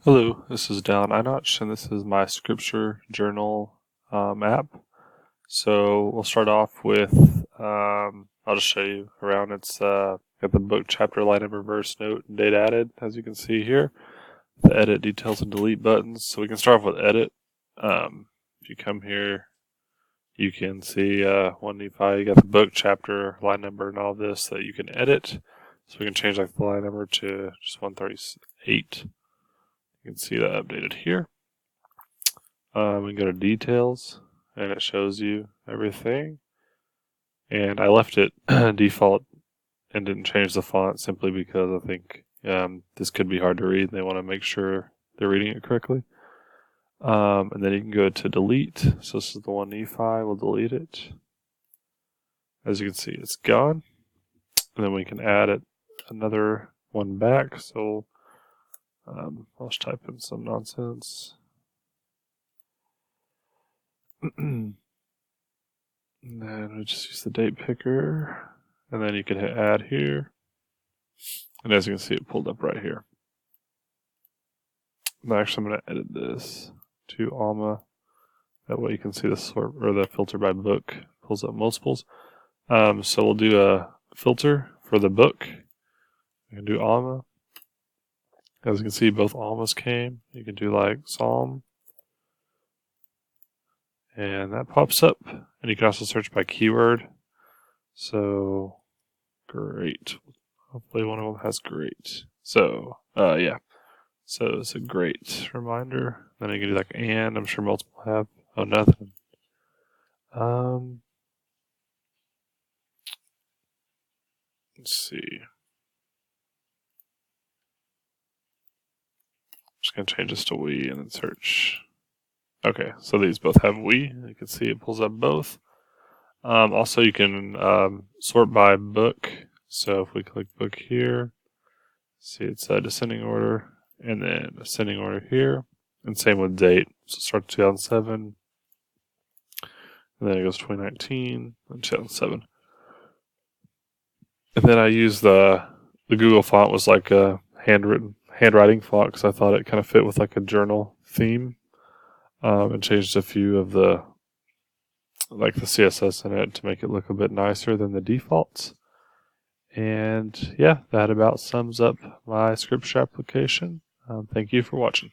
Hello, this is Dallin Einotch, and this is my scripture journal app. So we'll start off with, I'll just show you around. It's got the book, chapter, line number, verse, note, and date added, as you can see here. The edit, details, and delete buttons. So we can start off with edit. If you come here, you can see 1 Nephi, you got the book, chapter, line number, and all this that you can edit. So we can change like the line number to just 138. You can see that updated here. We can go to details, and it shows you everything. And I left it default and didn't change the font simply because I think this could be hard to read. And they want to make sure they're reading it correctly. And then you can go to delete. So this is the 1 Nephi. We'll delete it. As you can see, it's gone. And then we can add another one back. So I'll just type in some nonsense. And then we just use the date picker. And then you can hit add here. And as you can see, it pulled up right here. And actually, I'm going to edit this to Alma. That way you can see the sort or the filter by book. Pulls up multiples. So we'll do a filter for the book. We can do Alma. As you can see, both Almas came. You can do like Psalm. And that pops up. And you can also search by keyword. So, great. Hopefully one of them has great. So, yeah. So it's a great reminder. Then you can do like and. I'm sure multiple have. Oh, nothing. Let's see. Just going to change this to we and then search. Okay, so these both have we. You can see it pulls up both. Also, you can sort by book. So if we click book here, see it's a descending order and then ascending order here. And same with date. So start 2007. And then it goes 2019 and 2007. And then I used the Google font was like a handwriting font because I thought it kind of fit with like a journal theme. And changed a few of the CSS in it to make it look a bit nicer than the defaults. And yeah, that about sums up my scripture application. Thank you for watching.